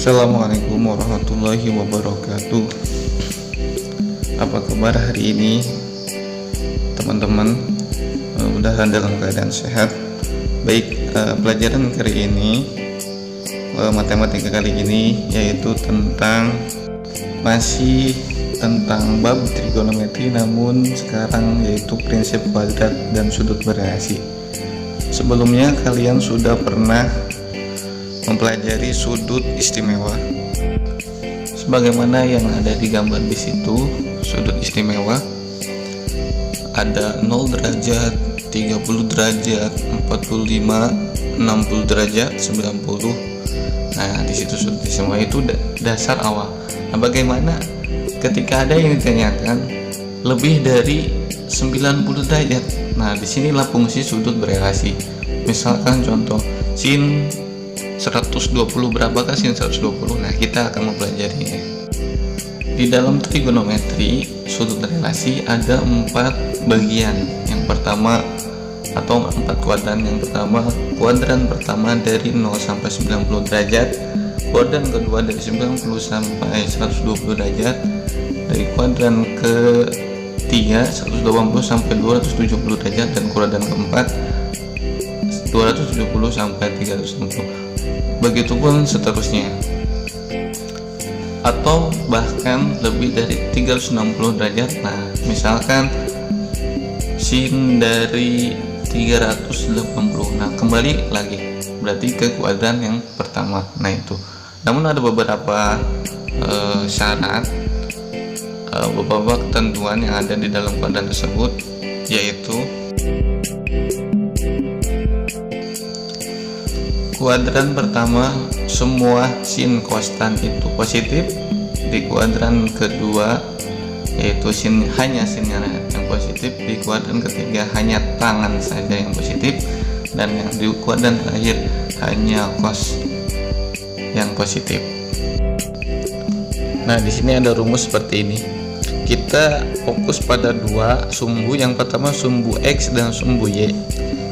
Assalamualaikum warahmatullahi wabarakatuh. Apa kabar hari ini teman-teman? Mudah-mudahan dalam keadaan sehat. Baik, pelajaran kali ini, matematika kali ini yaitu masih tentang bab trigonometri, namun sekarang yaitu prinsip kuadrat dan sudut berelasi. Sebelumnya kalian sudah pernah mempelajari sudut istimewa. Sebagaimana yang ada di gambar di situ, sudut istimewa ada 0 derajat, 30 derajat, 45, 60 derajat, 90. Nah, di situ sudut istimewa itu dasar awal. Nah, bagaimana ketika ada yang ditanyakan lebih dari 90 derajat? Nah, disinilah fungsi sudut berelasi. Misalkan contoh sin 120, berapakah sin 120? Nah, kita akan mempelajarinya. Di dalam trigonometri, sudut relasi ada 4 bagian. Yang pertama atau 4 kuadran. Yang pertama, kuadran pertama dari 0 sampai 90 derajat. Kuadran kedua dari 90 sampai 120 derajat. Dari kuadran ketiga 180 sampai 270 derajat, dan kuadran keempat 270 sampai 360. Begitupun seterusnya, atau bahkan lebih dari 360 derajat. Nah, misalkan sin dari 380. Nah, kembali lagi berarti ke kuadran yang pertama. Nah, itu. Namun ada beberapa syarat, beberapa ketentuan yang ada di dalam kuadran tersebut, yaitu kuadran pertama semua sin konstan itu positif. Di kuadran kedua yaitu hanya sinnya yang positif. Di kuadran ketiga hanya tangan saja yang positif, dan yang di kuadran terakhir hanya cos yang positif. Nah, di sini ada rumus seperti ini. Kita fokus pada dua sumbu. Yang pertama sumbu x dan sumbu y.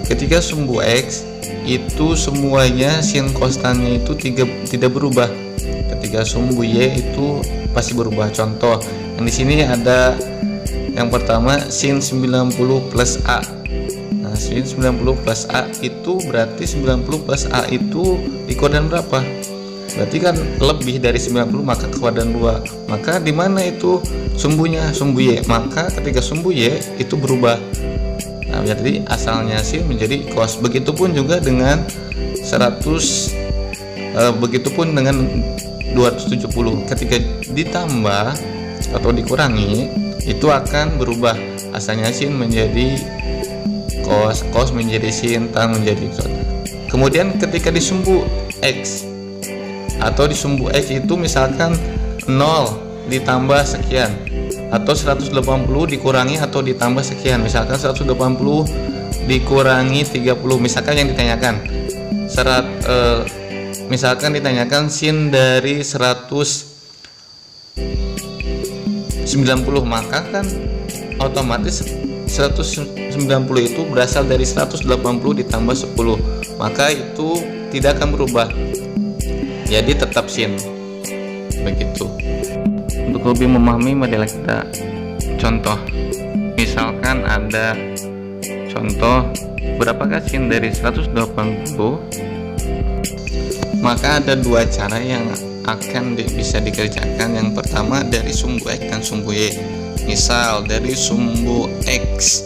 Ketika sumbu x itu semuanya sin konstannya itu tidak berubah. Ketika sumbu y itu pasti berubah. Contoh yang di sini ada yang pertama sin 90 plus a. Nah, sin 90 plus a itu berarti 90 plus a itu di kuadran berapa? Berarti kan lebih dari 90, maka ke kuadran 2. Maka di mana itu sumbunya? Sumbu y. Maka ketika sumbu y itu berubah. Nah, jadi asalnya sin menjadi cos. Begitupun juga dengan 100, begitupun dengan 270. Ketika ditambah atau dikurangi, itu akan berubah. Asalnya sin menjadi cos, cos menjadi sin, tan menjadi cos. Kemudian ketika disumbu x atau disumbu x itu misalkan 0 ditambah sekian, atau 180 dikurangi atau ditambah sekian. Misalkan 180 dikurangi 30. Misalkan yang ditanyakan misalkan ditanyakan sin dari 190, maka kan otomatis 190 itu berasal dari 180 ditambah 10, maka itu tidak akan berubah, jadi tetap sin. Begitu. Untuk lebih memahami, marilah kita contoh. Misalkan ada contoh berapakah sin dari 180, maka ada dua cara yang akan bisa dikerjakan. Yang pertama dari sumbu x dan sumbu y. Misal dari sumbu x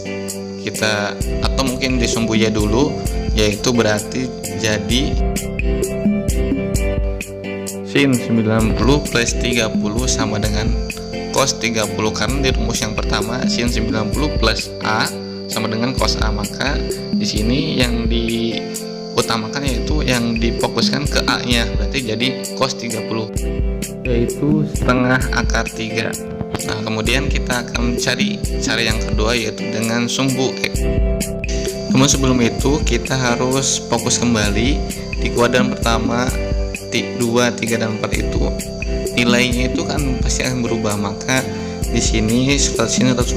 kita, atau mungkin di sumbu y dulu, yaitu berarti jadi sin 90 plus 30 sama dengan cos 30, karena di rumus yang pertama sin 90 plus a sama dengan cos a, maka di sini yang diutamakan yaitu yang difokuskan ke a nya, berarti jadi cos 30, yaitu setengah akar 3. Nah, kemudian kita akan cari cara yang kedua, yaitu dengan sumbu x. Namun sebelum itu kita harus fokus kembali di kuadran pertama 2, 3, dan 4 itu nilainya itu kan pasti akan berubah. Maka di sini sin 180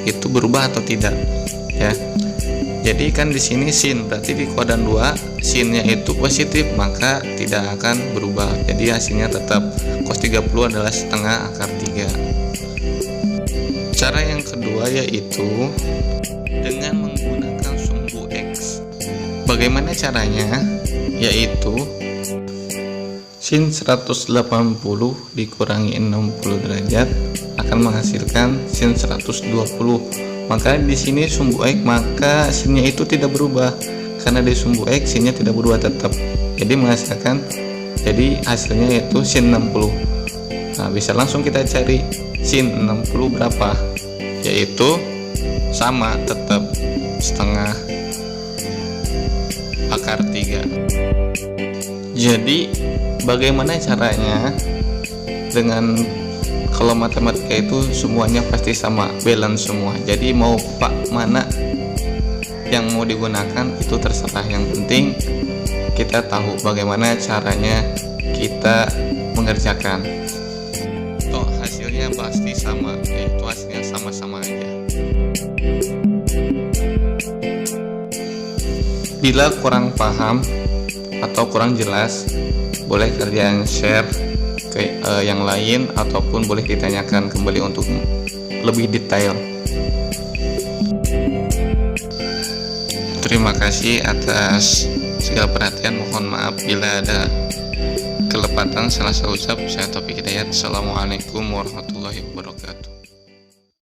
itu berubah atau tidak, ya. Jadi kan di sini sin berarti di kuadran 2 sinnya itu positif, maka tidak akan berubah. Jadi hasilnya tetap cos 30 adalah setengah akar 3. Cara yang kedua yaitu dengan menggunakan sumbu X. Bagaimana caranya? Yaitu sin 180 dikurangi 60 derajat akan menghasilkan sin 120. Maka di sini sumbu X, maka sinnya itu tidak berubah. Karena di sumbu X sinnya tidak berubah tetap. Jadi menghasilkan, jadi hasilnya yaitu sin 60. Nah, bisa langsung kita cari sin 60 berapa? Yaitu sama, tetap setengah akar 3. Jadi bagaimana caranya? Dengan kalau matematika itu semuanya pasti sama, balance semua. Jadi mau pak mana yang mau digunakan itu terserah, yang penting kita tahu bagaimana caranya kita mengerjakan. Toh hasilnya pasti sama, yaitu hasilnya sama-sama aja. Bila kurang paham atau kurang jelas, boleh kalian share ke yang lain, ataupun boleh ditanyakan kembali untuk lebih detail. Terima kasih atas segala perhatian. Mohon maaf bila ada kelepatan salah ucap. Saya Taufik Hidayat. Assalamualaikum warahmatullahi wabarakatuh.